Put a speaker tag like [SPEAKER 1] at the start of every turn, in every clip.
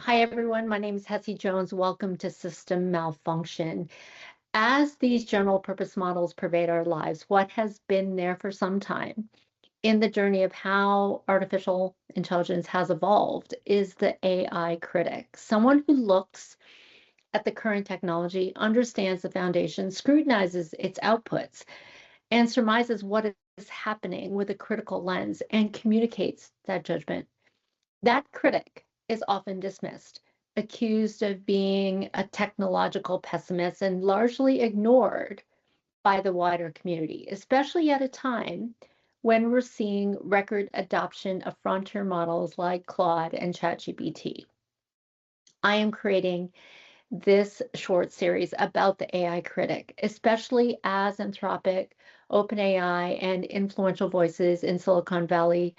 [SPEAKER 1] Hi, everyone. My name is Hetty Jones. Welcome to System Malfunction. As these general purpose models pervade our lives, what has been there for some time in the journey of how artificial intelligence has evolved is the AI critic, someone who looks at the current technology, understands the foundation, scrutinizes its outputs, and surmises what is happening with a critical lens and communicates that judgment. That critic is often dismissed, accused of being a technological pessimist, and largely ignored by the wider community, especially at a time when we're seeing record adoption of frontier models like Claude and ChatGPT. I am creating this short series about the AI critic, especially as Anthropic, OpenAI, and influential voices in Silicon Valley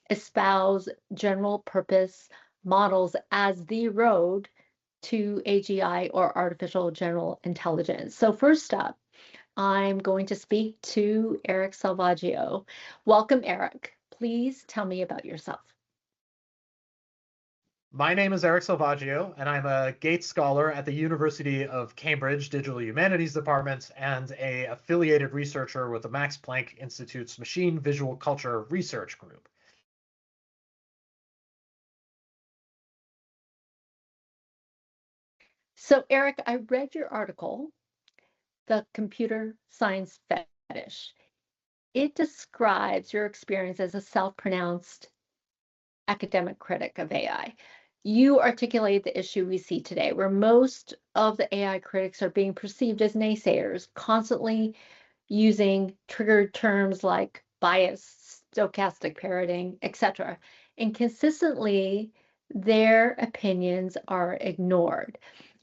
[SPEAKER 1] espouse general purpose models as the road to AGI or artificial general intelligence. So, first up, I'm going to speak to Eryk Salvaggio. Welcome, Eryk. Please tell me about yourself.
[SPEAKER 2] My name is Eryk Salvaggio, and I'm a Gates Scholar at the University of Cambridge Digital Humanities Department and an affiliated researcher with the Max Planck Institute's Machine Visual Culture Research Group.
[SPEAKER 1] So, Eryk, I read your article, The Computer Science Fetish. It describes your experience as a self-pronounced academic critic of AI. You articulate the issue we see today, where most of the AI critics are being perceived as naysayers, constantly using triggered terms like bias, stochastic parroting, etc. And consistently, their opinions are ignored.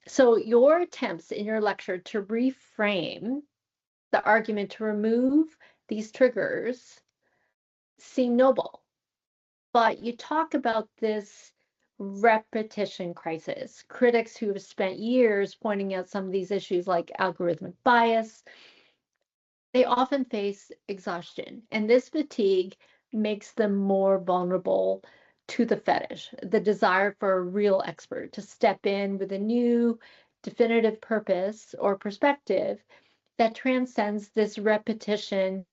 [SPEAKER 1] So, your attempts in your lecture to reframe the argument to remove these triggers seem noble, but you talk about this repetition crisis. Critics who have spent years pointing out some of these issues like algorithmic bias, they often face exhaustion, and this fatigue makes them more vulnerable to the fetish, the desire for a real expert to step in with a new definitive purpose or perspective that transcends this repetition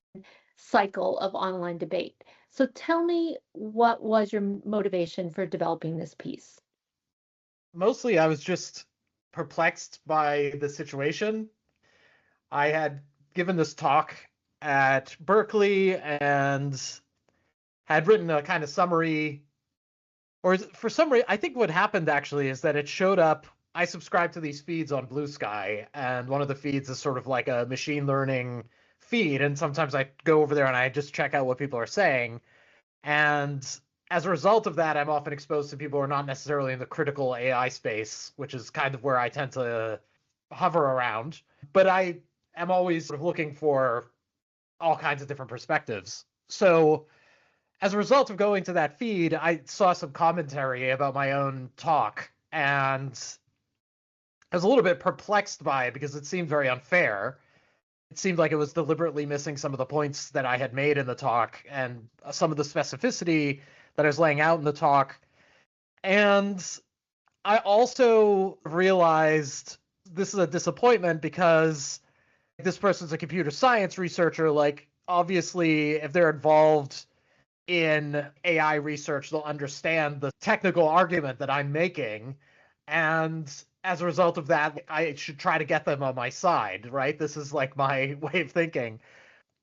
[SPEAKER 1] cycle of online debate. So tell me, what was your motivation for developing this piece?
[SPEAKER 2] Mostly, I was just perplexed by the situation. I had given this talk at Berkeley and had written a kind of summary, or for some reason, I think what happened actually is that it showed up. I subscribe to these feeds on Blue Sky, and one of the feeds is sort of like a machine learning feed. And sometimes I go over there and I just check out what people are saying. And as a result of that, I'm often exposed to people who are not necessarily in the critical AI space, which is kind of where I tend to hover around. But I am always sort of looking for all kinds of different perspectives. So as a result of going to that feed, I saw some commentary about my own talk, and I was a little bit perplexed by it because it seemed very unfair. It seemed like it was deliberately missing some of the points that I had made in the talk and some of the specificity that I was laying out in the talk. And I also realized this is a disappointment because this person's a computer science researcher. Like, obviously, if they're involved in AI research, they'll understand the technical argument that I'm making. And as a result of that, I should try to get them on my side, right? This is like my way of thinking.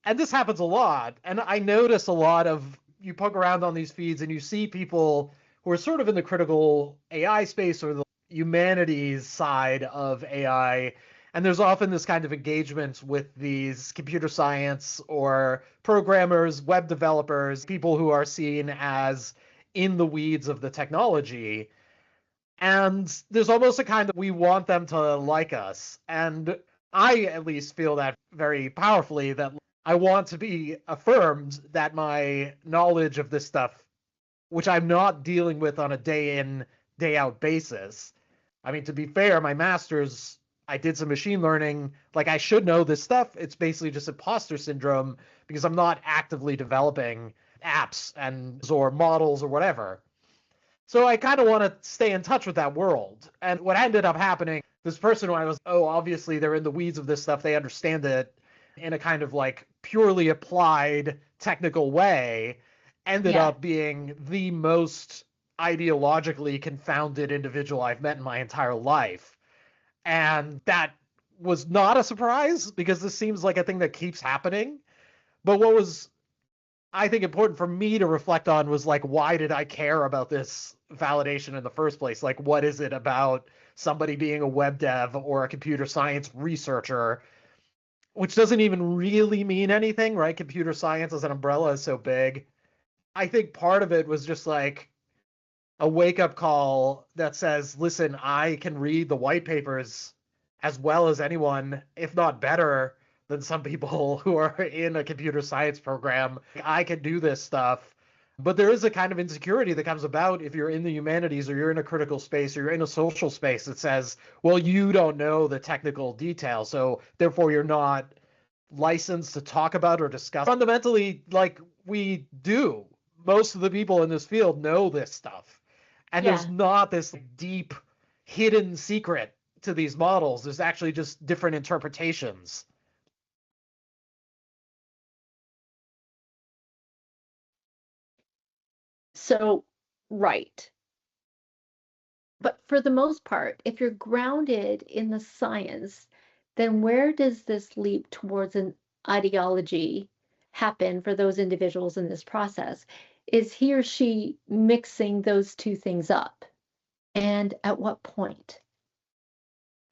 [SPEAKER 2] And this happens a lot. And I notice a lot of, you poke around on these feeds and you see people who are sort of in the critical AI space or the humanities side of AI. And there's often this kind of engagement with these computer science or programmers, web developers, people who are seen as in the weeds of the technology. And there's almost a kind of, we want them to like us. And I at least feel that very powerfully, that I want to be affirmed that my knowledge of this stuff, which I'm not dealing with on a day in, day out basis. I mean, to be fair, my master's, I did some machine learning. Like, I should know this stuff. It's basically just imposter syndrome because I'm not actively developing apps and or models or whatever. So I kind of want to stay in touch with that world. And what ended up happening, this person who I was, oh, obviously they're in the weeds of this stuff, they understand it in a kind of like purely applied technical way, ended
[SPEAKER 1] Yeah.
[SPEAKER 2] up being the most ideologically confounded individual I've met in my entire life. And that was not a surprise because this seems like a thing that keeps happening. But what was, I think, important for me to reflect on was like, why did I care about this validation in the first place? Like, what is it about somebody being a web dev or a computer science researcher, which doesn't even really mean anything, right? Computer science as an umbrella is so big. I think part of it was just like a wake up call that says, listen, I can read the white papers as well as anyone, if not better than some people who are in a computer science program. I can do this stuff. But there is a kind of insecurity that comes about if you're in the humanities or you're in a critical space or you're in a social space that says, well, you don't know the technical details, so therefore you're not licensed to talk about or discuss. Fundamentally, like we do, most of the people in this field know this stuff. And there's
[SPEAKER 1] Yeah.
[SPEAKER 2] not this deep hidden secret to these models. There's actually just different interpretations.
[SPEAKER 1] So, right. But for the most part, if you're grounded in the science, then where does this leap towards an ideology happen for those individuals in this process? Is he or she mixing those two things up? And at what point?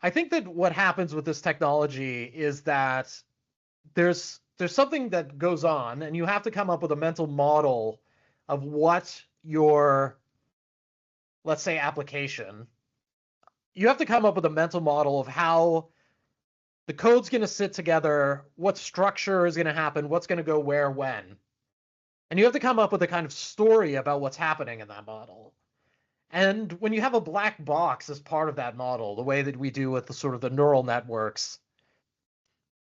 [SPEAKER 2] I think that what happens with this technology is that there's something that goes on, and you have to come up with a mental model of what your, let's say, application. You have to come up with a mental model of how the code's going to sit together, what structure is going to happen, what's going to go where, when. And you have to come up with a kind of story about what's happening in that model. And when you have a black box as part of that model, the way that we do with the sort of the neural networks,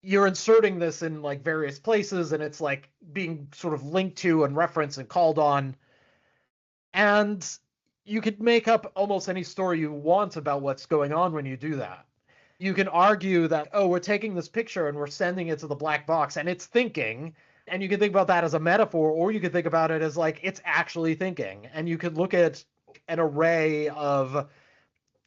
[SPEAKER 2] you're inserting this in like various places and it's like being sort of linked to and referenced and called on. And you could make up almost any story you want about what's going on when you do that. You can argue that, oh, we're taking this picture and we're sending it to the black box and it's thinking. And you can think about that as a metaphor, or you could think about it as like it's actually thinking. And you could look at an array of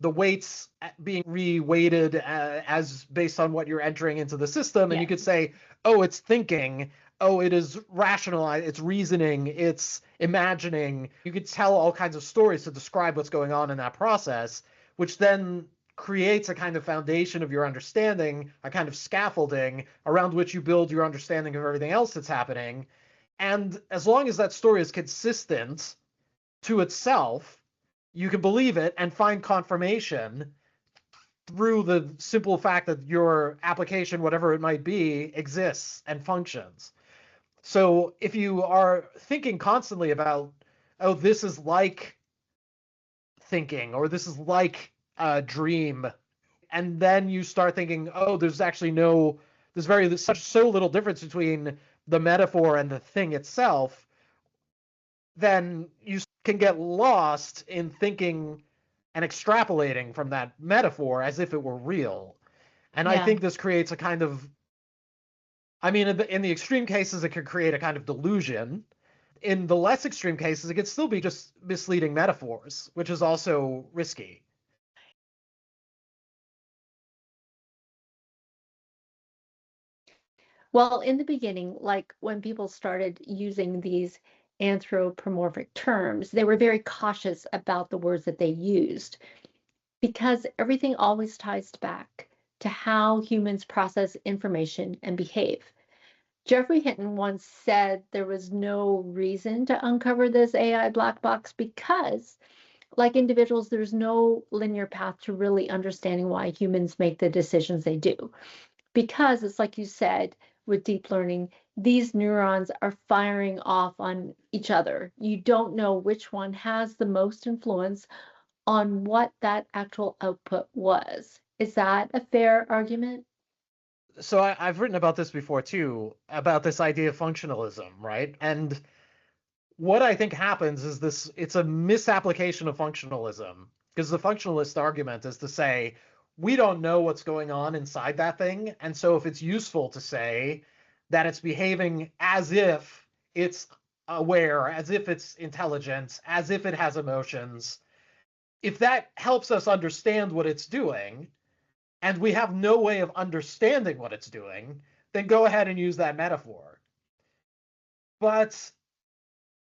[SPEAKER 2] the weights being re-weighted as based on what you're entering into the system, and you
[SPEAKER 1] Yes.
[SPEAKER 2] could say, oh, it's thinking, oh, it is rationalized, it's reasoning, it's imagining. You could tell all kinds of stories to describe what's going on in that process, which then creates a kind of foundation of your understanding, a kind of scaffolding around which you build your understanding of everything else that's happening. And as long as that story is consistent to itself, you can believe it and find confirmation through the simple fact that your application, whatever it might be, exists and functions. So if you are thinking constantly about, oh, this is like thinking, or this is like a dream, and then you start thinking, oh, there's actually no, there's so little difference between the metaphor and the thing itself, then you can get lost in thinking and extrapolating from that metaphor as if it were real. And I
[SPEAKER 1] Yeah.
[SPEAKER 2] think this creates a kind of, I mean, in the extreme cases, it could create a kind of delusion. In the less extreme cases, it could still be just misleading metaphors, which is also risky.
[SPEAKER 1] Well, in the beginning, like when people started using these anthropomorphic terms, they were very cautious about the words that they used because everything always ties back to how humans process information and behave. Jeffrey Hinton once said there was no reason to uncover this AI black box because, like individuals, there's no linear path to really understanding why humans make the decisions they do. Because it's like you said with deep learning, these neurons are firing off on each other. You don't know which one has the most influence on what that actual output was. Is that a fair argument?
[SPEAKER 2] So I've written about this before too, about this idea of functionalism, right? And what I think happens is it's a misapplication of functionalism, because the functionalist argument is to say, we don't know what's going on inside that thing. And so if it's useful to say that it's behaving as if it's aware, as if it's intelligent, as if it has emotions, if that helps us understand what it's doing, and we have no way of understanding what it's doing, then go ahead and use that metaphor. But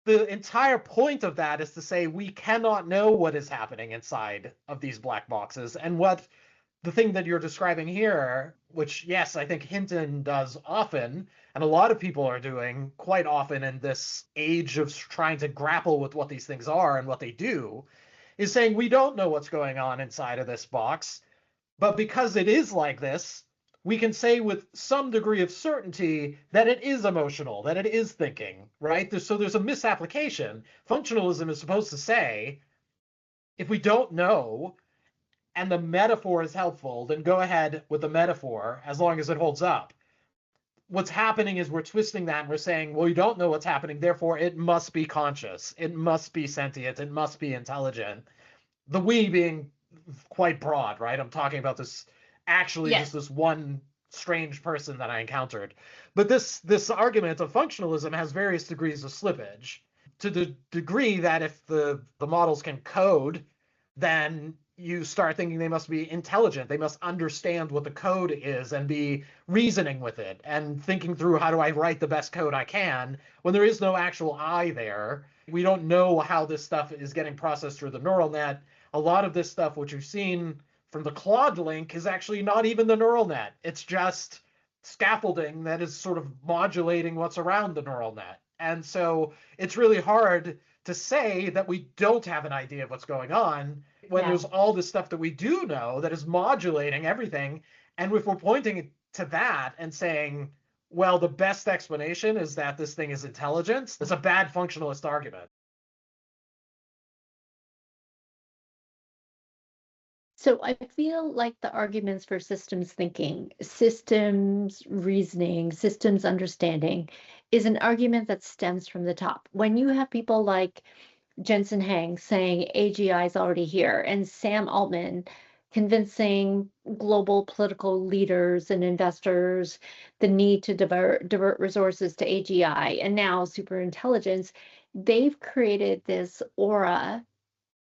[SPEAKER 2] the entire point of that is to say we cannot know what is happening inside of these black boxes. And what the thing that you're describing here, which, yes, I think Hinton does often, and a lot of people are doing quite often in this age of trying to grapple with what these things are and what they do, is saying we don't know what's going on inside of this box. But because it is like this, we can say with some degree of certainty that it is emotional, that it is thinking, right? So there's a misapplication. Functionalism is supposed to say, if we don't know and the metaphor is helpful, then go ahead with the metaphor as long as it holds up. What's happening is we're twisting that and we're saying, well, you don't know what's happening, therefore it must be conscious, it must be sentient, it must be intelligent. The we being quite broad, right? I'm talking about this actually just
[SPEAKER 1] Yes.
[SPEAKER 2] this one strange person that I encountered. But this argument of functionalism has various degrees of slippage. To the degree that if the models can code, then you start thinking they must be intelligent. They must understand what the code is and be reasoning with it and thinking through, how do I write the best code I can, when there is no actual I there. We don't know how this stuff is getting processed through the neural net. A lot of this stuff, which you've seen from the Claude link, is actually not even the neural net. It's just scaffolding that is sort of modulating what's around the neural net. And so it's really hard to say that we don't have an idea of what's going on when
[SPEAKER 1] Yeah.
[SPEAKER 2] there's all this stuff that we do know that is modulating everything. And if we're pointing to that and saying, well, the best explanation is that this thing is intelligence, it's a bad functionalist argument.
[SPEAKER 1] So I feel like the arguments for systems thinking, systems reasoning, systems understanding is an argument that stems from the top. When you have people like Jensen Hang saying AGI is already here, and Sam Altman convincing global political leaders and investors the need to divert resources to AGI and now superintelligence, they've created this aura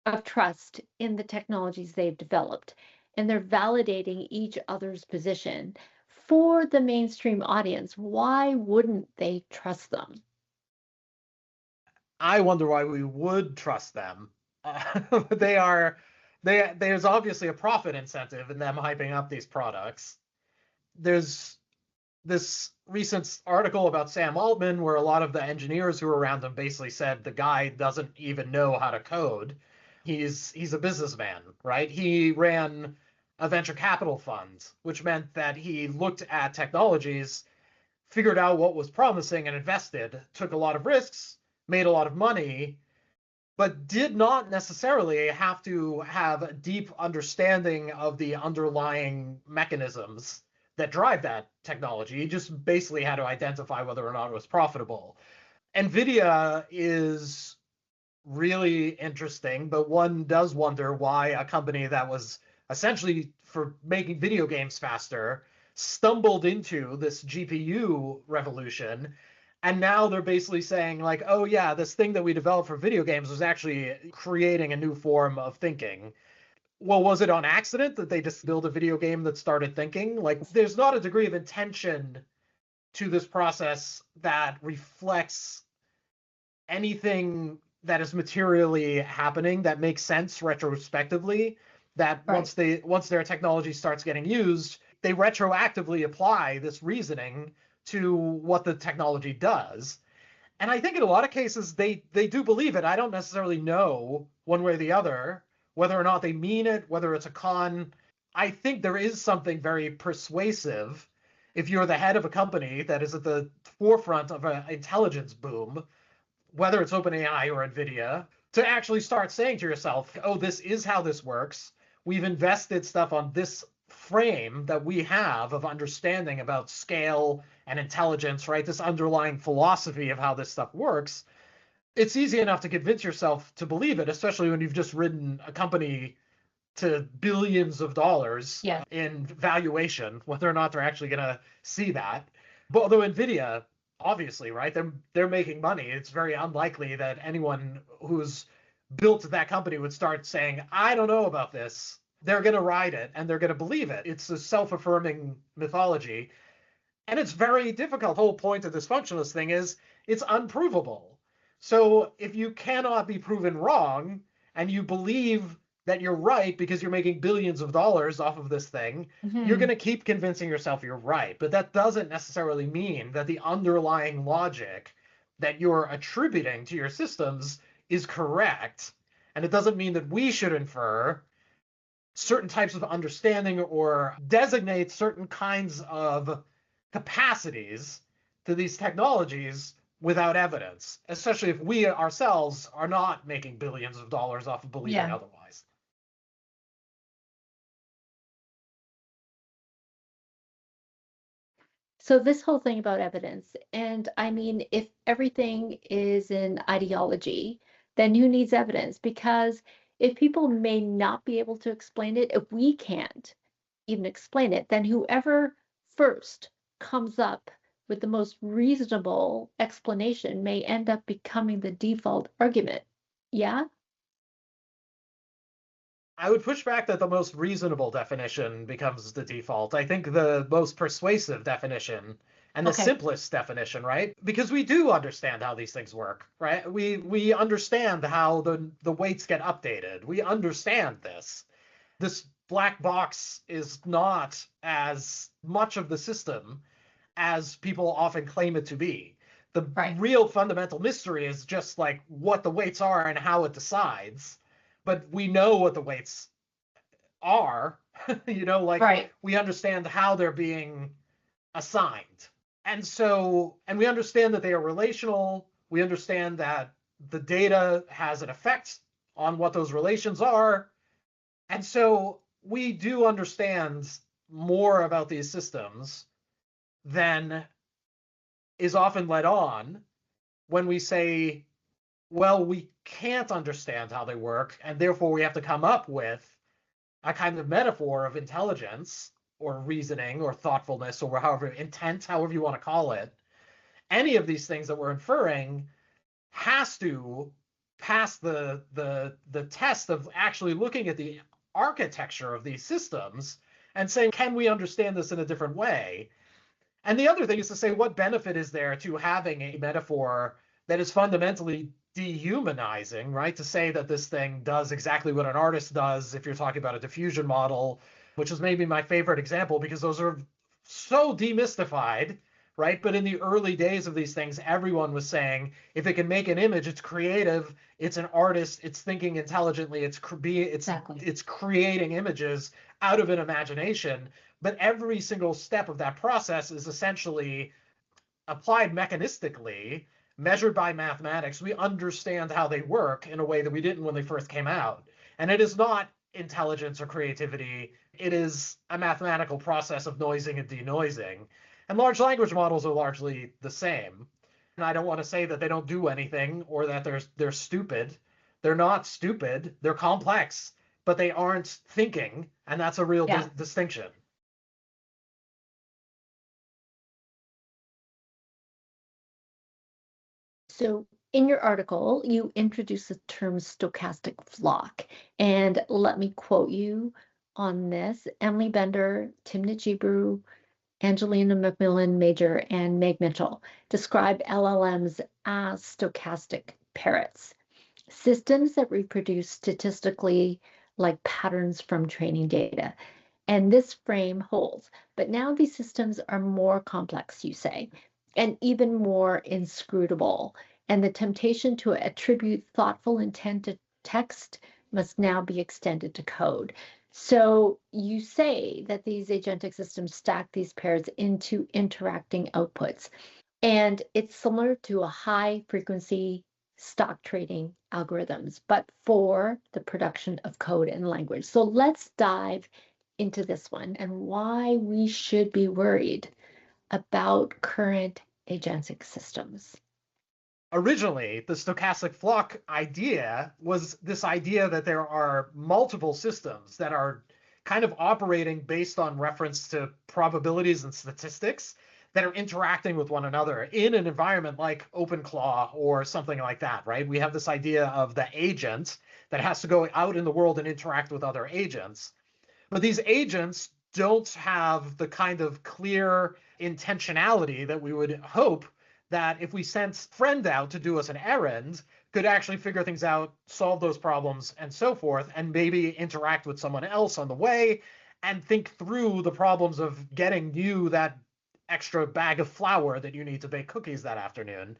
[SPEAKER 1] of trust in the technologies they've developed, and they're validating each other's position. For the mainstream audience, why wouldn't they trust them?
[SPEAKER 2] I wonder why we would trust them. There's obviously a profit incentive in them hyping up these products. There's this recent article about Sam Altman where a lot of the engineers who were around him basically said the guy doesn't even know how to code. He's a businessman, right? He ran a venture capital fund, which meant that he looked at technologies, figured out what was promising and invested, took a lot of risks, made a lot of money, but did not necessarily have to have a deep understanding of the underlying mechanisms that drive that technology. He just basically had to identify whether or not it was profitable. NVIDIA is really interesting, but one does wonder why a company that was essentially for making video games faster stumbled into this GPU revolution. And now they're basically saying, like, oh, yeah, this thing that we developed for video games was actually creating a new form of thinking. Well, was it on accident that they just built a video game that started thinking? Like, there's not a degree of intention to this process that reflects anything that is materially happening that makes sense retrospectively, that
[SPEAKER 1] Right.
[SPEAKER 2] once their technology starts getting used, they retroactively apply this reasoning to what the technology does. And I think in a lot of cases they do believe it. I don't necessarily know one way or the other whether or not they mean it, whether it's a con. I think there is something very persuasive if you're the head of a company that is at the forefront of an intelligence boom, whether it's OpenAI or NVIDIA, to actually start saying to yourself, oh, this is how this works. We've invested stuff on this frame that we have of understanding about scale and intelligence, right? This underlying philosophy of how this stuff works. it's easy enough to convince yourself to believe it, especially when you've just ridden a company to billions of dollars
[SPEAKER 1] Yeah.
[SPEAKER 2] in valuation, whether or not they're actually going to see that. But although Nvidia, obviously, right, they're making money. It's very unlikely that anyone who's built that company would start saying, "I don't know about this." They're going to ride it and they're going to believe it. It's a self-affirming mythology. And it's very difficult. The whole point of this functionalist thing is it's unprovable. So if you cannot be proven wrong and you believe that you're right because you're making billions of dollars off of this thing, you're going to keep convincing yourself you're right. But that doesn't necessarily mean that the underlying logic that you're attributing to your systems is correct. And it doesn't mean that we should infer certain types of understanding or designate certain kinds of capacities to these technologies without evidence, especially if we ourselves are not making billions of dollars off of believing otherwise.
[SPEAKER 1] So this whole thing about evidence, and I mean, if everything is an ideology, then who needs evidence? Because if people may not be able to explain it, if we can't even explain it, then whoever first comes up with the most reasonable explanation may end up becoming the default argument. Yeah?
[SPEAKER 2] I would push back that the most reasonable definition becomes the default. I think the most persuasive definition and the
[SPEAKER 1] Okay.
[SPEAKER 2] simplest definition, right? Because we do understand how these things work, right? We understand how the weights get updated. We understand this. This black box is not as much of the system as people often claim it to be. The
[SPEAKER 1] Right.
[SPEAKER 2] real fundamental mystery is just like what the weights are and how it decides. But we know what the weights are, like
[SPEAKER 1] Right.
[SPEAKER 2] we understand how they're being assigned. And we understand that they are relational. We understand that the data has an effect on what those relations are. And so we do understand more about these systems than is often led on when we say, well, we can't understand how they work, and therefore we have to come up with a kind of metaphor of intelligence or reasoning or thoughtfulness or however intent, however you want to call it. Any of these things that we're inferring has to pass the test of actually looking at the architecture of these systems and saying, can we understand this in a different way? And the other thing is to say, what benefit is there to having a metaphor that is fundamentally dehumanizing, right? To say that this thing does exactly what an artist does, if you're talking about a diffusion model, which is maybe my favorite example because those are so demystified, right? But in the early days of these things, everyone was saying if it can make an image, it's creative, it's an artist, it's thinking intelligently, it's creating images out of an imagination. But every single step of that process is essentially applied mechanistically, measured by mathematics. We understand how they work in a way that we didn't when they first came out. And it is not intelligence or creativity. It is a mathematical process of noising and denoising. And large language models are largely the same. And I don't want to say that they don't do anything or that they're stupid. They're not stupid. They're complex, but they aren't thinking, and that's a real distinction.
[SPEAKER 1] So in your article, you introduce the term stochastic flock. And let me quote you on this. Emily Bender, Timnit Gebru, Angelina McMillan Major, and Meg Mitchell describe LLMs as stochastic parrots, systems that reproduce statistically like patterns from training data. And this frame holds. But now these systems are more complex, you say, and even more inscrutable. And the temptation to attribute thoughtful intent to text must now be extended to code. So you say that these agentic systems stack these pairs into interacting outputs. And it's similar to a high frequency stock trading algorithms, but for the production of code and language. So let's dive into this one and why we should be worried about current agentic systems.
[SPEAKER 2] originally, the stochastic flock idea was this idea that there are multiple systems that are kind of operating based on reference to probabilities and statistics that are interacting with one another in an environment like OpenClaw or something like that, right? We have this idea of the agent that has to go out in the world and interact with other agents. But these agents don't have the kind of clear intentionality that we would hope that if we sent friend out to do us an errand, could actually figure things out, solve those problems, and so forth, and maybe interact with someone else on the way and think through the problems of getting you that extra bag of flour that you need to bake cookies that afternoon.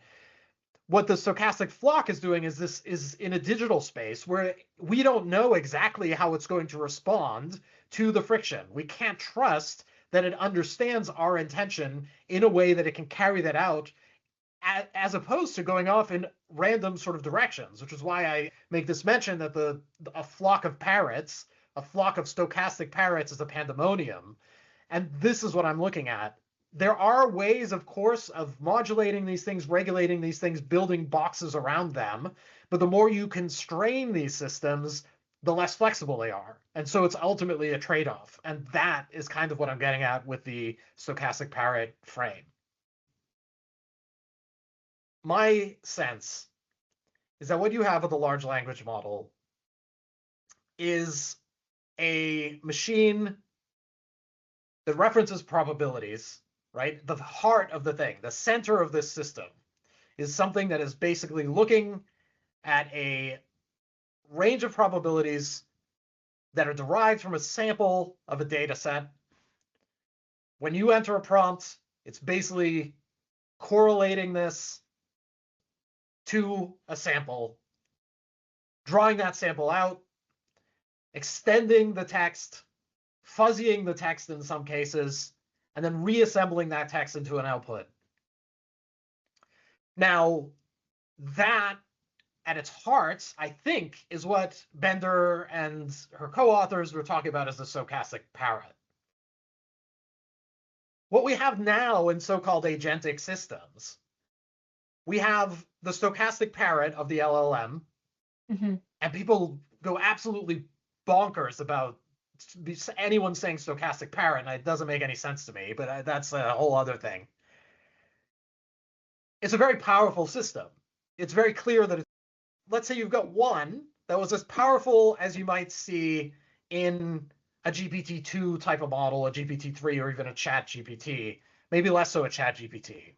[SPEAKER 2] What the stochastic flock is doing is this is in a digital space where we don't know exactly how it's going to respond to the friction. We can't trust that it understands our intention in a way that it can carry that out, as opposed to going off in random sort of directions, which is why I make this mention that a flock of parrots, a flock of stochastic parrots is a pandemonium. And this is what I'm looking at. There are ways, of course, of modulating these things, regulating these things, building boxes around them. But the more you constrain these systems, the less flexible they are. And so it's ultimately a trade-off. And that is kind of what I'm getting at with the stochastic parrot frame. My sense is that what you have with a large language model is a machine that references probabilities, right? The heart of the thing, the center of this system, is something that is basically looking at a range of probabilities that are derived from a sample of a data set. When you enter a prompt, it's basically correlating this to a sample, drawing that sample out, extending the text, fuzzying the text in some cases, and then reassembling that text into an output. Now, that at its heart, I think, is what Bender and her co-authors were talking about as the stochastic parrot. What we have now in so-called agentic systems, we have the stochastic parrot of the LLM, and people go absolutely bonkers about anyone saying stochastic parrot, and it doesn't make any sense to me, but that's a whole other thing. It's a very powerful system. It's very clear that let's say you've got one that was as powerful as you might see in a GPT-2 type of model, a GPT-3, or even a ChatGPT, maybe less so a ChatGPT.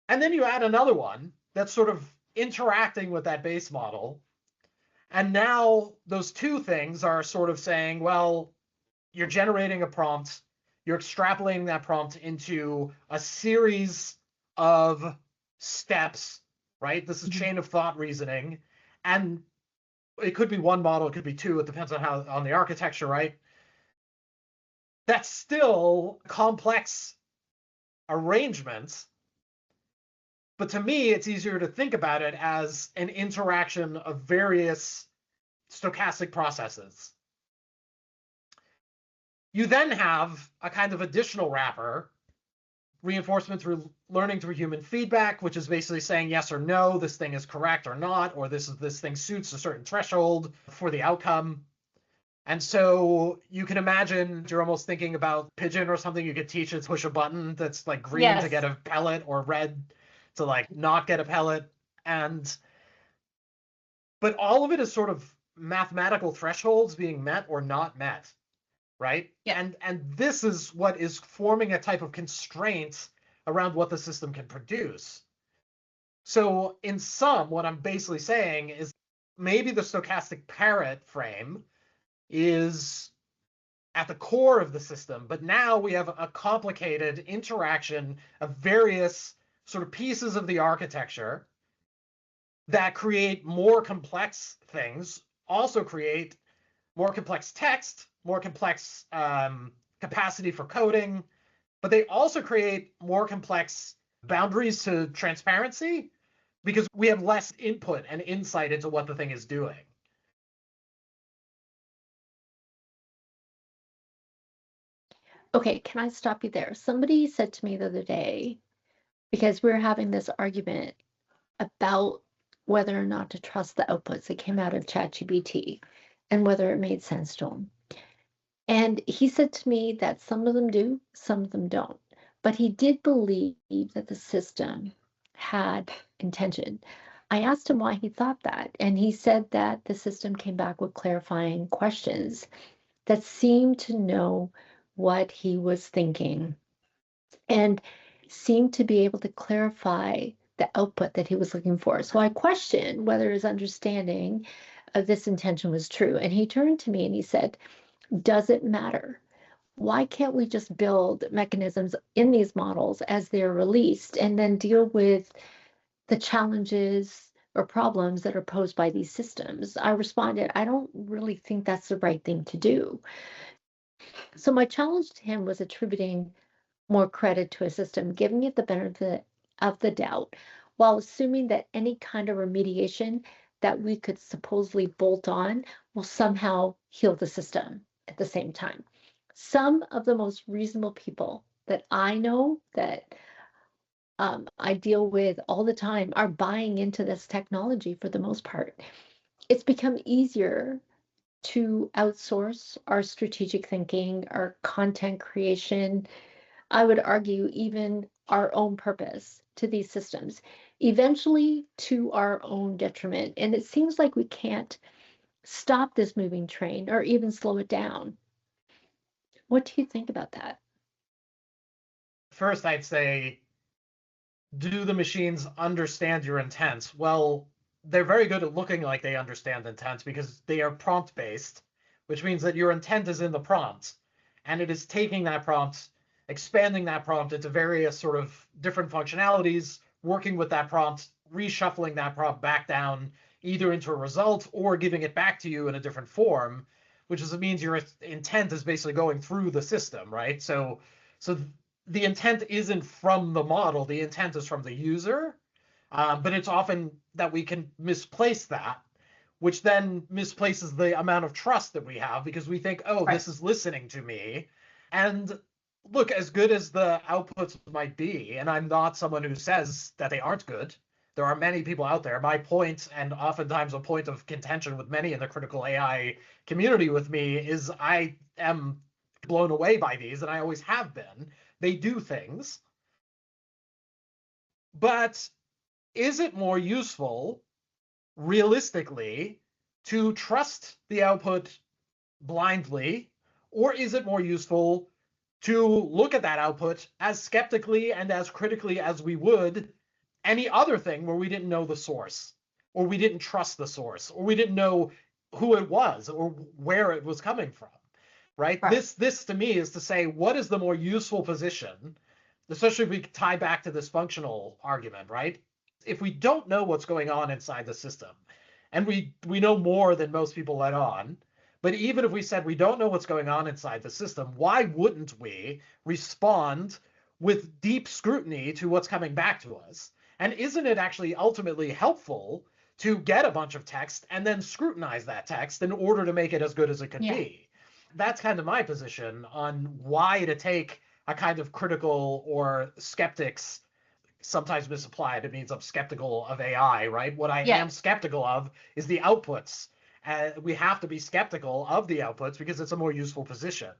[SPEAKER 2] And then you add another one that's sort of interacting with that base model. And now those two things are sort of saying, well, you're generating a prompt, you're extrapolating that prompt into a series of steps, right? This is chain of thought reasoning. And it could be one model, it could be two, it depends on the architecture, right? That's still complex arrangements. But to me, it's easier to think about it as an interaction of various stochastic processes. You then have a kind of additional wrapper, reinforcement through learning through human feedback, which is basically saying yes or no, this thing is correct or not, or this thing suits a certain threshold for the outcome. And so you can imagine you're almost thinking about Pigeon or something. You could teach it to push a button that's like green to get a pellet or red to like not get a pellet. But all of it is sort of mathematical thresholds being met or not met, right?
[SPEAKER 1] Yeah.
[SPEAKER 2] And this is what is forming a type of constraint around what the system can produce. So in sum, what I'm basically saying is maybe the stochastic parrot frame is at the core of the system, but now we have a complicated interaction of various sort of pieces of the architecture that create more complex things, also create more complex text, more complex capacity for coding, but they also create more complex boundaries to transparency because we have less input and insight into what the thing is doing.
[SPEAKER 1] Okay, can I stop you there? Somebody said to me the other day, because we were having this argument about whether or not to trust the outputs that came out of ChatGPT and whether it made sense to him. And he said to me that some of them do, some of them don't. But he did believe that the system had intention. I asked him why he thought that, and he said that the system came back with clarifying questions that seemed to know what he was thinking and seemed to be able to clarify the output that he was looking for. So I questioned whether his understanding of this intention was true. And he turned to me and he said, does it matter? Why can't we just build mechanisms in these models as they're released and then deal with the challenges or problems that are posed by these systems? I responded, I don't really think that's the right thing to do. So my challenge to him was attributing more credit to a system, giving it the benefit of the doubt, while assuming that any kind of remediation that we could supposedly bolt on will somehow heal the system at the same time. Some of the most reasonable people that I know that I deal with all the time are buying into this technology for the most part. It's become easier to outsource our strategic thinking, our content creation, I would argue even our own purpose to these systems, eventually to our own detriment. And it seems like we can't stop this moving train or even slow it down. What do you think about that?
[SPEAKER 2] First, I'd say, do the machines understand your intent? Well, they're very good at looking like they understand intent because they are prompt based, which means that your intent is in the prompt, and it is taking that prompt, expanding that prompt into various sort of different functionalities, working with that prompt, reshuffling that prompt back down either into a result or giving it back to you in a different form, which is, it means your intent is basically going through the system, right? So the intent isn't from the model, the intent is from the user. But it's often that we can misplace that, which then misplaces the amount of trust that we have because we think, oh,
[SPEAKER 1] Right.
[SPEAKER 2] this is listening to me. And look, as good as the outputs might be, and I'm not someone who says that they aren't good, there are many people out there. My point, and oftentimes a point of contention with many in the critical AI community with me, is I am blown away by these, and I always have been. They do things. But is it more useful, realistically, to trust the output blindly, or is it more useful to look at that output as skeptically and as critically as we would any other thing where we didn't know the source, or we didn't trust the source, or we didn't know who it was or where it was coming from? Right?
[SPEAKER 1] Right.
[SPEAKER 2] This to me is to say, what is the more useful position, especially if we tie back to this functional argument, right? If we don't know what's going on inside the system, and we know more than most people let on, but even if we said we don't know what's going on inside the system, why wouldn't we respond with deep scrutiny to what's coming back to us? And isn't it actually ultimately helpful to get a bunch of text and then scrutinize that text in order to make it as good as it could
[SPEAKER 1] Yeah.
[SPEAKER 2] be? That's kind of my position on why to take a kind of critical or skeptics, sometimes misapplied. It means I'm skeptical of AI, right? What I am skeptical of is the outputs. We have to be skeptical of the outputs because it's a more useful position.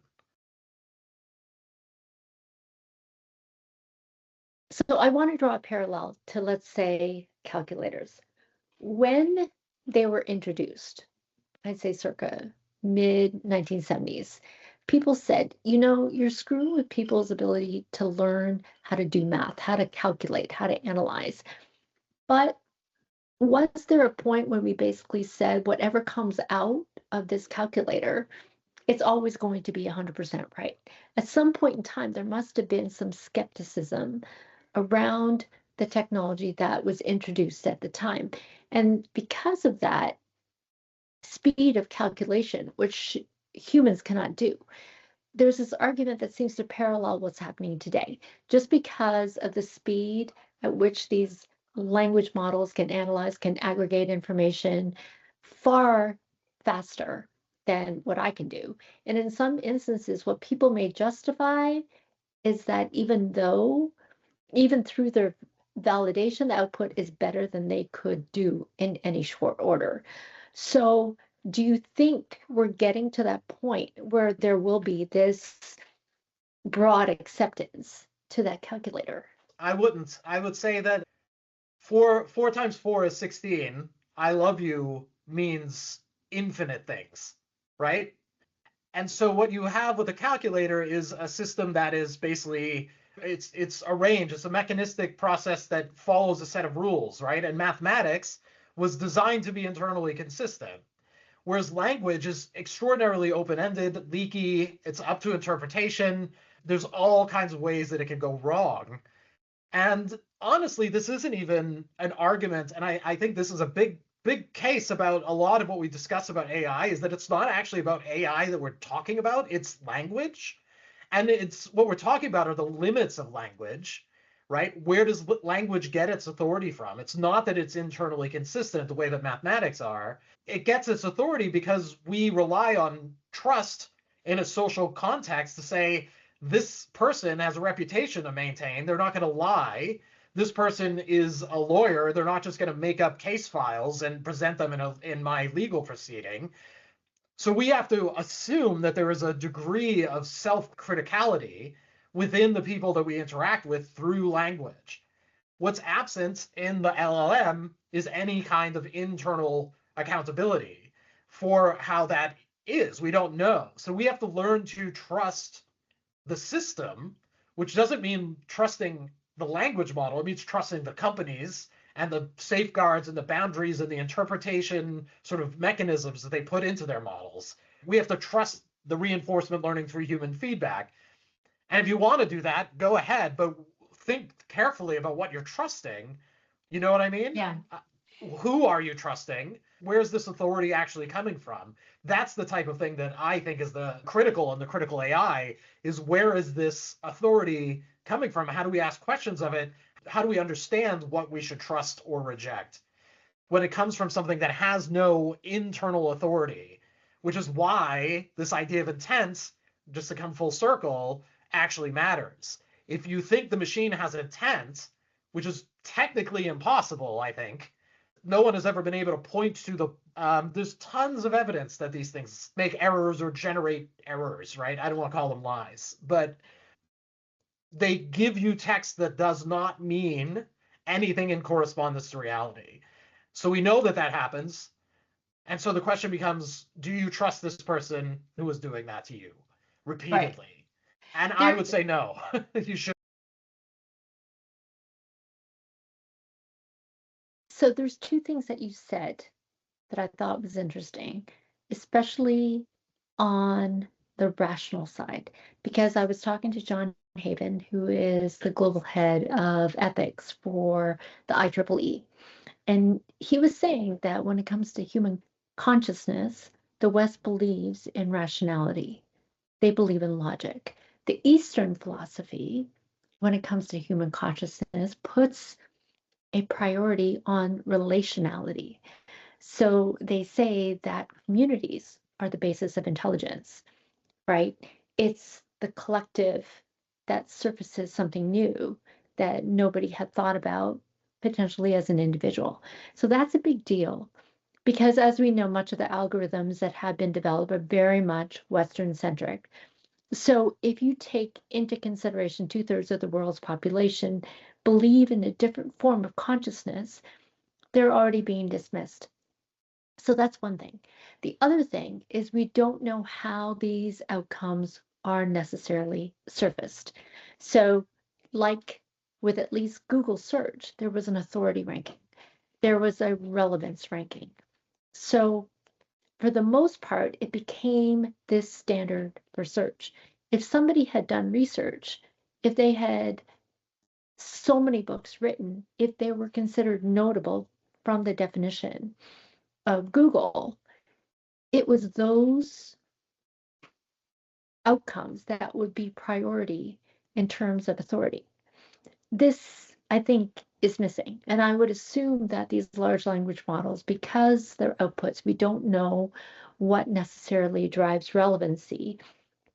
[SPEAKER 1] So I want to draw a parallel to, let's say, calculators. When they were introduced, I'd say circa mid 1970s, people said, you know, you're screwing with people's ability to learn how to do math, how to calculate, how to analyze. But was there a point when we basically said, whatever comes out of this calculator, it's always going to be 100% right? At some point in time, there must have been some skepticism around the technology that was introduced at the time. And because of that, speed of calculation, which humans cannot do. There's this argument that seems to parallel what's happening today. Just because of the speed at which these language models can analyze, can aggregate information far faster than what I can do. And in some instances, what people may justify is that even through their validation, the output is better than they could do in any short order. So, do you think we're getting to that point where there will be this broad acceptance to that calculator?
[SPEAKER 2] I wouldn't. I would say that four times four is 16. I love you means infinite things, right? And so what you have with a calculator is a system that is basically it's a range, it's a mechanistic process that follows a set of rules, right? And mathematics was designed to be internally consistent. Whereas language is extraordinarily open-ended, leaky, it's up to interpretation. There's all kinds of ways that it can go wrong. And honestly, this isn't even an argument. And I think this is a big case about a lot of what we discuss about AI is that it's not actually about AI that we're talking about, it's language. And it's what we're talking about are the limits of language, right? Where does language get its authority from? It's not that it's internally consistent the way that mathematics are. It gets its authority because we rely on trust in a social context to say, this person has a reputation to maintain. They're not going to lie. This person is a lawyer. They're not just going to make up case files and present them in my legal proceeding. So we have to assume that there is a degree of self-criticality within the people that we interact with through language. What's absent in the LLM is any kind of internal accountability for how that is. We don't know. So we have to learn to trust the system, which doesn't mean trusting the language model. It means trusting the companies and the safeguards and the boundaries and the interpretation sort of mechanisms that they put into their models. We have to trust the reinforcement learning through human feedback. And if you want to do that, go ahead, but think carefully about what you're trusting. You know what I mean?
[SPEAKER 1] Yeah.
[SPEAKER 2] Who are you trusting? Where's this authority actually coming from? That's the type of thing that I think is the critical and the critical AI is where is this authority coming from? How do we ask questions of it? How do we understand what we should trust or reject when it comes from something that has no internal authority, which is why this idea of intent, just to come full circle, actually matters. If you think the machine has intent, which is technically impossible, I think, no one has ever been able to point to there's tons of evidence that these things make errors or generate errors, right? I don't want to call them lies, but they give you text that does not mean anything in correspondence to reality. So we know that that happens. And so the question becomes, do you trust this person who is doing that to you repeatedly?
[SPEAKER 1] Right.
[SPEAKER 2] And I would say no, you should.
[SPEAKER 1] So there's two things that you said that I thought was interesting, especially on the rational side, because I was talking to John Haven, who is the global head of ethics for the IEEE. And he was saying that when it comes to human consciousness, the West believes in rationality. They believe in logic. The Eastern philosophy, when it comes to human consciousness, puts a priority on relationality. So they say that communities are the basis of intelligence, right? It's the collective that surfaces something new that nobody had thought about potentially as an individual. So that's a big deal because, as we know, much of the algorithms that have been developed are very much Western centric. So if you take into consideration two-thirds of the world's population believe in a different form of consciousness, they're already being dismissed. So that's one thing. The other thing is we don't know how these outcomes are necessarily surfaced. So, like with at least Google search, there was an authority ranking, there was a relevance ranking. So, for the most part, it became this standard for search. If somebody had done research, if they had so many books written, if they were considered notable from the definition of Google, it was those outcomes that would be priority in terms of authority. This, I think, is missing. And I would assume that these large language models, because they're outputs, we don't know what necessarily drives relevancy.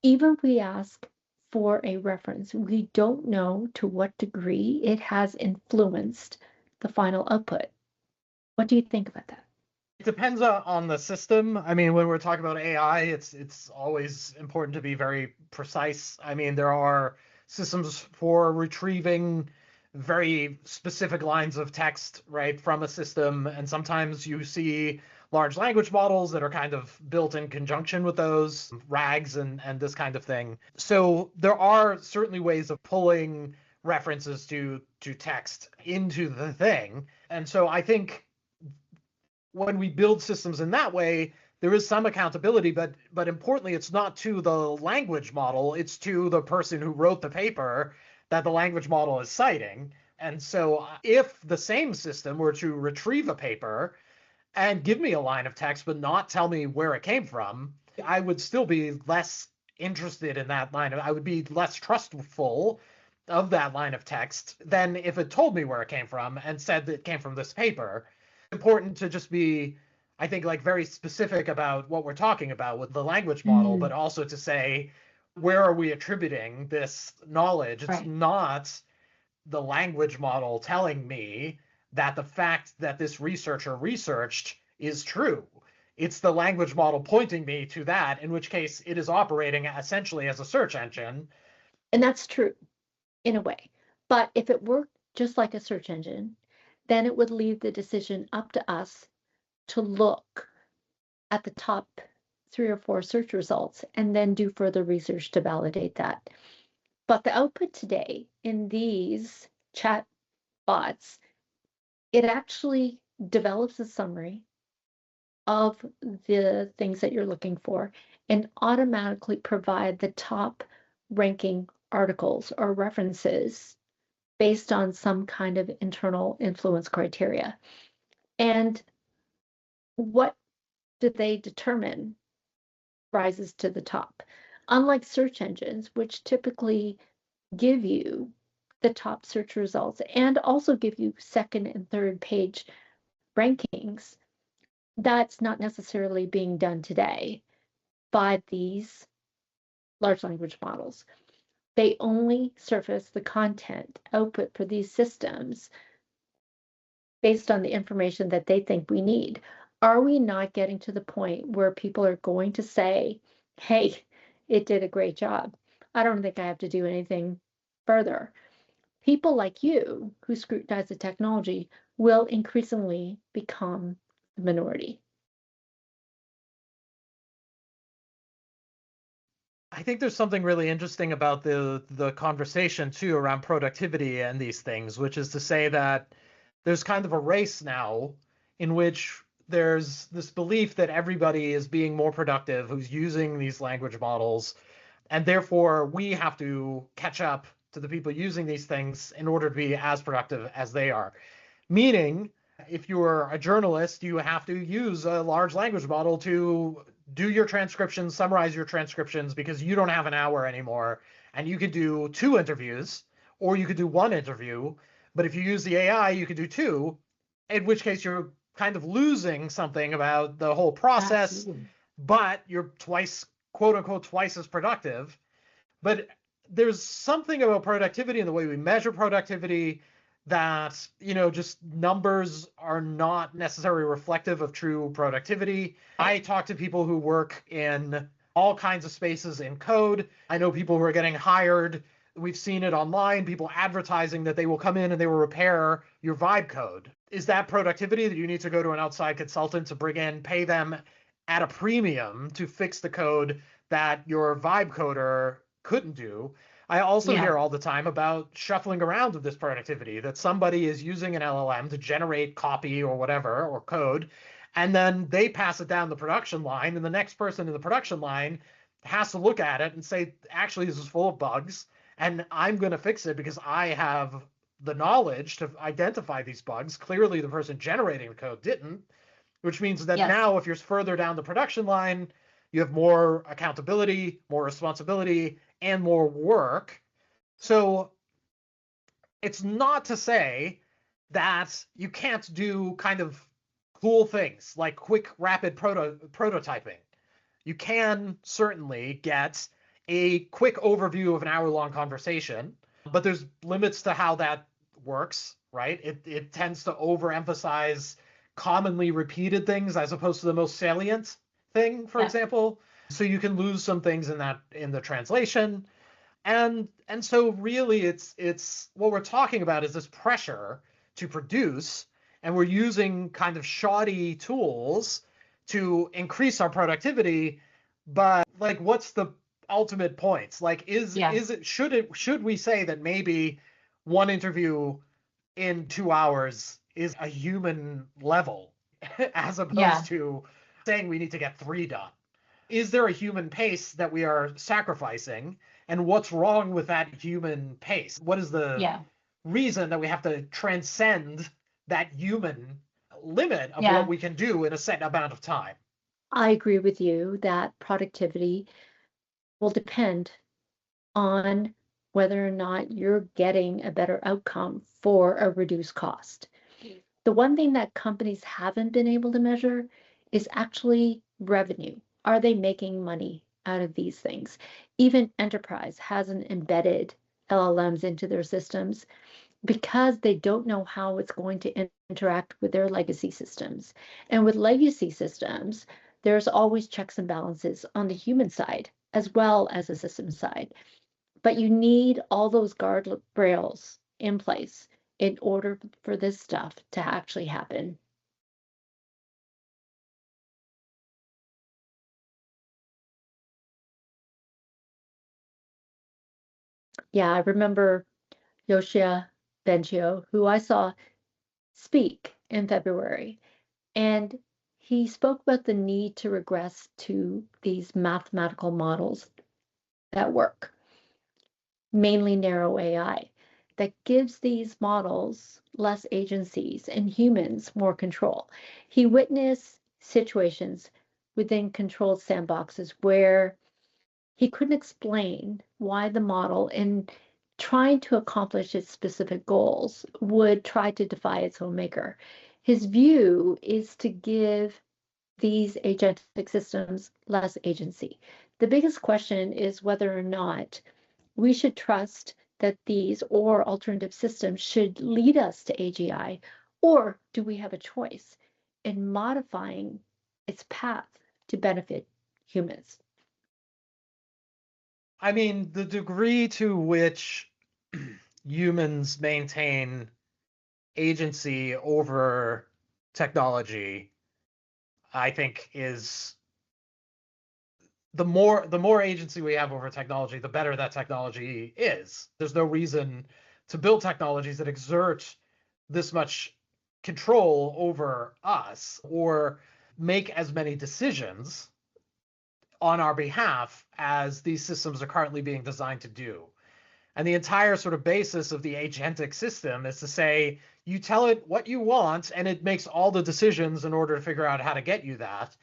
[SPEAKER 1] Even if we ask for a reference. We don't know to what degree it has influenced the final output. What do you think about that?
[SPEAKER 2] It depends on the system. I mean, when we're talking about AI, it's always important to be very precise. I mean, there are systems for retrieving very specific lines of text, right, from a system, and sometimes you see large language models that are kind of built in conjunction with those RAGs and this kind of thing. So there are certainly ways of pulling references to text into the thing. And so I think when we build systems in that way, there is some accountability, but importantly, it's not to the language model, it's to the person who wrote the paper that the language model is citing. And so if the same system were to retrieve a paper and give me a line of text, but not tell me where it came from, I would still be less interested in that line. I would be less trustful of that line of text than if it told me where it came from and said that it came from this paper. Important to just be, I think, like very specific about what we're talking about with the language model, but also to say, where are we attributing this knowledge? It's not the language model telling me that the fact that this researcher researched is true. It's the language model pointing me to that, in which case it is operating essentially as a search engine.
[SPEAKER 1] And that's true in a way. But if it worked just like a search engine, then it would leave the decision up to us to look at the top 3 or 4 search results and then do further research to validate that. But the output today in these chat bots, it actually develops a summary of the things that you're looking for and automatically provide the top ranking articles or references based on some kind of internal influence criteria. And what do they determine rises to the top? Unlike search engines, which typically give you the top search results and also give you second and third page rankings, that's not necessarily being done today by these large language models. They only surface the content output for these systems based on the information that they think we need. Are we not getting to the point where people are going to say, hey, it did a great job? I don't think I have to do anything further. People like you who scrutinize the technology will increasingly become the minority.
[SPEAKER 2] I think there's something really interesting about the conversation too around productivity and these things, which is to say that there's kind of a race now in which there's this belief that everybody is being more productive who's using these language models, and therefore we have to catch up to the people using these things in order to be as productive as they are. Meaning, if you're a journalist, you have to use a large language model to do your transcriptions, summarize your transcriptions, because you don't have an hour anymore. And you could do 2 interviews, or you could do 1 interview. But if you use the AI, you could do 2, in which case you're kind of losing something about the whole process,
[SPEAKER 1] Absolutely.
[SPEAKER 2] but you're twice, quote unquote, twice as productive. But there's something about productivity and the way we measure productivity that, just numbers are not necessarily reflective of true productivity. I talk to people who work in all kinds of spaces in code. I know people who are getting hired. We've seen it online, people advertising that they will come in and they will repair your vibe code. Is that productivity that you need to go to an outside consultant to bring in, pay them at a premium to fix the code that your vibe coder couldn't do? I also hear all the time about shuffling around of this productivity, that somebody is using an LLM to generate copy or whatever, or code, and then they pass it down the production line, and the next person in the production line has to look at it and say, actually, this is full of bugs, and I'm going to fix it because I have the knowledge to identify these bugs. Clearly, the person generating the code didn't, which means that now if you're further down the production line, you have more accountability, more responsibility, and more work. So it's not to say that you can't do kind of cool things like quick, rapid prototyping. You can certainly get a quick overview of an hour-long conversation, but there's limits to how that works, right? It tends to overemphasize commonly repeated things as opposed to the most salient thing, for example. So you can lose some things in the translation. And so really it's what we're talking about is this pressure to produce, and we're using kind of shoddy tools to increase our productivity, but like what's the ultimate points? Like is it should we say that maybe one interview in 2 hours is a human level as opposed to saying we need to get three done? Is there a human pace that we are sacrificing? And what's wrong with that human pace? What is the reason that we have to transcend that human limit of what we can do in a set amount of time?
[SPEAKER 1] I agree with you that productivity will depend on whether or not you're getting a better outcome for a reduced cost. The one thing that companies haven't been able to measure is actually revenue. Are they making money out of these things? Even enterprise hasn't embedded LLMs into their systems because they don't know how it's going to interact with their legacy systems. And with legacy systems, there's always checks and balances on the human side as well as the system side. But you need all those guardrails in place in order for this stuff to actually happen. Yeah, I remember Yoshia Bengio, who I saw speak in February, and he spoke about the need to regress to these mathematical models that work, mainly narrow AI, that gives these models less agencies and humans more control. He witnessed situations within controlled sandboxes where he couldn't explain why the model, in trying to accomplish its specific goals, would try to defy its own maker. His view is to give these agentic systems less agency. The biggest question is whether or not we should trust that these or alternative systems should lead us to AGI, or do we have a choice in modifying its path to benefit humans?
[SPEAKER 2] I mean, the degree to which humans maintain agency over technology, I think, is the more agency we have over technology, the better that technology is. There's no reason to build technologies that exert this much control over us or make as many decisions on our behalf as these systems are currently being designed to do. And the entire sort of basis of the agentic system is to say, you tell it what you want, and it makes all the decisions in order to figure out how to get you that.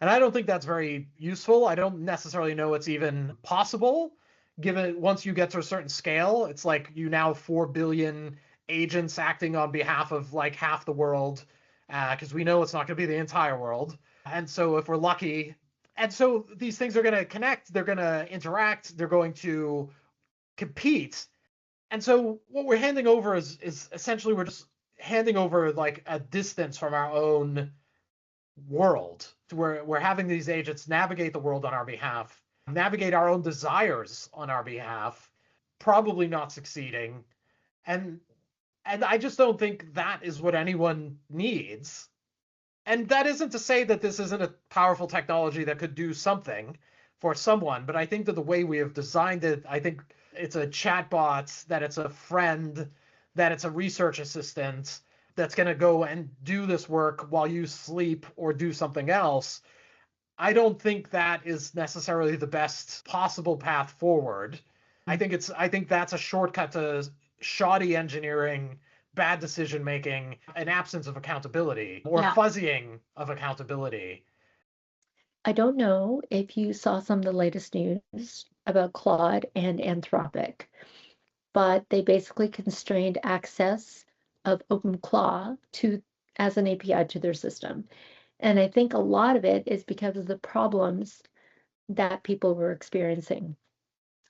[SPEAKER 2] And I don't think that's very useful. I don't necessarily know it's even possible, given once you get to a certain scale. It's like you now have 4 billion agents acting on behalf of like half the world, because we know it's not going to be the entire world. And so if we're lucky, and so these things are going to connect, they're going to interact, they're going to compete. And so what we're handing over is essentially we're just handing over like a distance from our own world to where we're having these agents navigate the world on our behalf, navigate our own desires on our behalf, probably not succeeding. And and I just don't think that is what anyone needs. And that isn't to say that this isn't a powerful technology that could do something for someone, but I think that the way we have designed it, I think it's a chatbot, that it's a friend, that it's a research assistant that's going to go and do this work while you sleep or do something else. I don't think that is necessarily the best possible path forward. I think that's a shortcut to shoddy engineering, bad decision making, an absence of accountability or fuzzying of accountability.
[SPEAKER 1] I don't know if you saw some of the latest news about Claude and Anthropic, but they basically constrained access of OpenClaw to as an API to their system. And I think a lot of it is because of the problems that people were experiencing.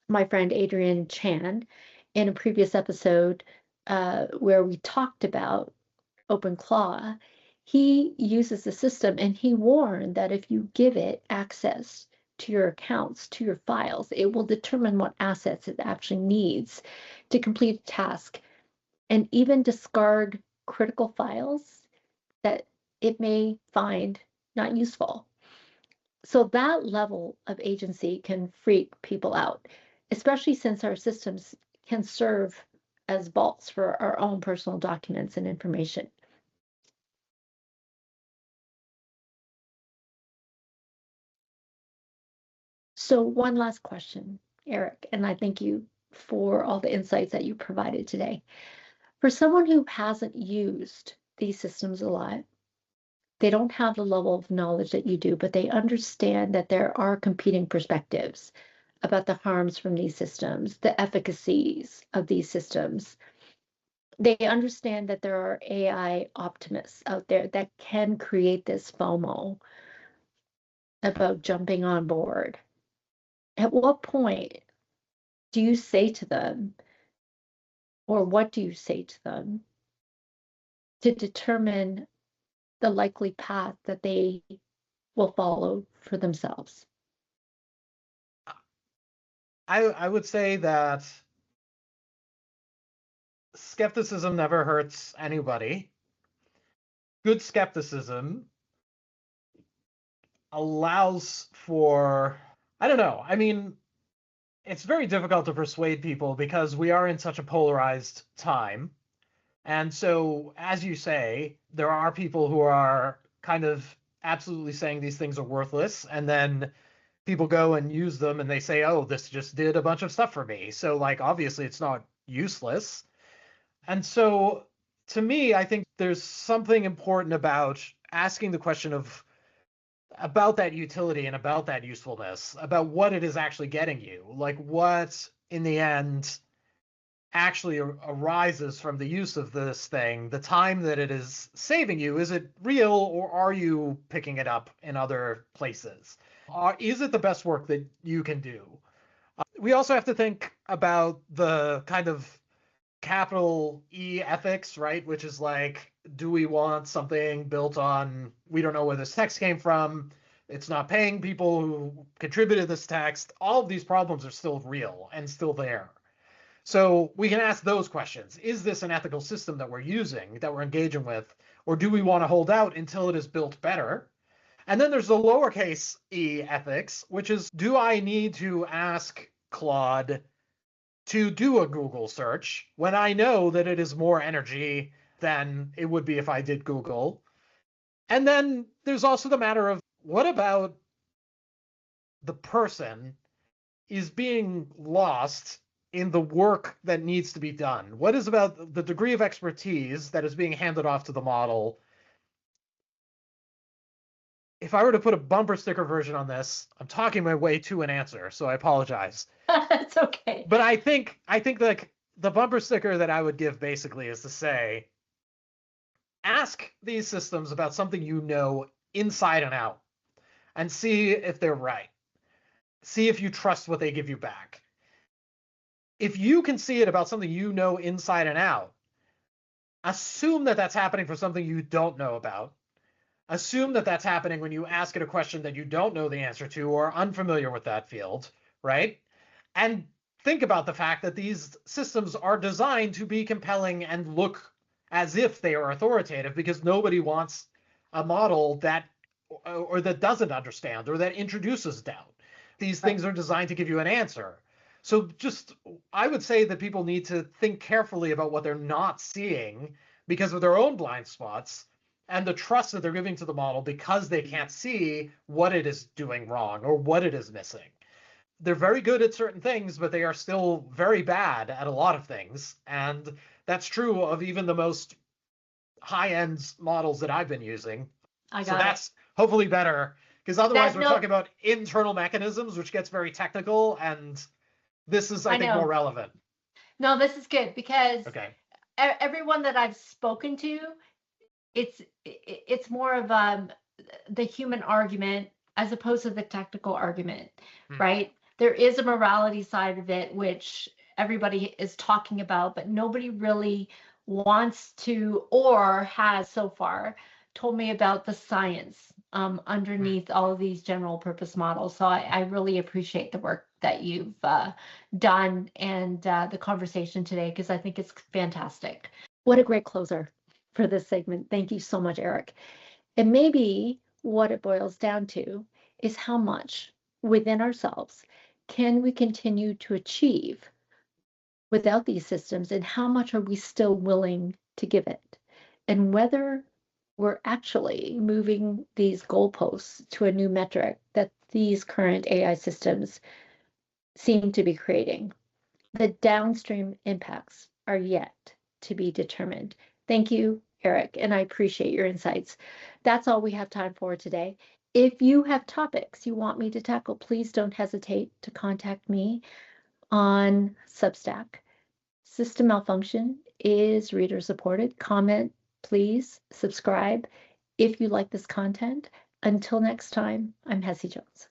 [SPEAKER 1] my friend Adrian Chan in a previous episode where we talked about OpenClaw. He uses the system and he warned that if you give it access to your accounts, to your files, it will determine what assets it actually needs to complete a task and even discard critical files that it may find not useful. So that level of agency can freak people out, especially since our systems can serve as vaults for our own personal documents and information. So one last question, Eryk, and I thank you for all the insights that you provided today. For someone who hasn't used these systems a lot, they don't have the level of knowledge that you do, but they understand that there are competing perspectives about the harms from these systems, the efficacies of these systems. They understand that there are AI optimists out there that can create this FOMO about jumping on board. At what point do you say to them, or what do you say to them to determine the likely path that they will follow for themselves?
[SPEAKER 2] I would say that skepticism never hurts anybody. Good skepticism allows for, I don't know. I mean, it's very difficult to persuade people because we are in such a polarized time. And so, as you say, there are people who are kind of absolutely saying these things are worthless. And then people go and use them and they say, oh, this just did a bunch of stuff for me. So, like, obviously, it's not useless. And so, to me, I think there's something important about asking the question of about that utility and about that usefulness, about what it is actually getting you, like what in the end actually arises from the use of this thing, the time that it is saving you. Is it real, or are you picking it up in other places? Is it the best work that you can do? We also have to think about the kind of capital E ethics, right? Which is like, do we want something built on, we don't know where this text came from, it's not paying people who contributed this text? All of these problems are still real and still there. So we can ask those questions. Is this an ethical system that we're using, that we're engaging with, or do we want to hold out until it is built better? And then there's the lowercase e ethics, which is, do I need to ask Claude to do a Google search when I know that it is more energy than it would be if I did Google? And then there's also the matter of, what about the person is being lost in the work that needs to be done? What is about the degree of expertise that is being handed off to the model? If I were to put a bumper sticker version on this, I'm talking my way to an answer, so I apologize.
[SPEAKER 1] It's okay.
[SPEAKER 2] But I think like the bumper sticker that I would give basically is to say, ask these systems about something you know inside and out and see if they're right. See if you trust what they give you back. If you can see it about something you know inside and out, assume that that's happening for something you don't know about. Assume that that's happening when you ask it a question that you don't know the answer to or are unfamiliar with that field, right? And think about the fact that these systems are designed to be compelling and look as if they are authoritative, because nobody wants a model that or that doesn't understand or that introduces doubt. These things are designed to give you an answer. So just, I would say that people need to think carefully about what they're not seeing because of their own blind spots, and the trust that they're giving to the model because they can't see what it is doing wrong or what it is missing. They're very good at certain things, but they are still very bad at a lot of things. And that's true of even the most high-end models that I've been using. So that's hopefully better, because otherwise we're talking about internal mechanisms, which gets very technical, and this is, I think, more relevant.
[SPEAKER 1] No, this is good because everyone that I've spoken to, it's more of the human argument as opposed to the technical argument, right? there is a morality side of it, which everybody is talking about, but nobody really wants to or has so far told me about the science underneath all of these general purpose models. So I really appreciate the work that you've done and the conversation today, because I think it's fantastic. What a great closer for this segment. Thank you so much, Eryk. And maybe what it boils down to is how much within ourselves can we continue to achieve without these systems, and how much are we still willing to give it? And whether we're actually moving these goalposts to a new metric that these current AI systems seem to be creating. The downstream impacts are yet to be determined. Thank you, Eryk, and I appreciate your insights. That's all we have time for today. If you have topics you want me to tackle, please don't hesitate to contact me on Substack. System Malfunction is reader supported. Comment, please, subscribe if you like this content. Until next time, I'm Hessie Jones.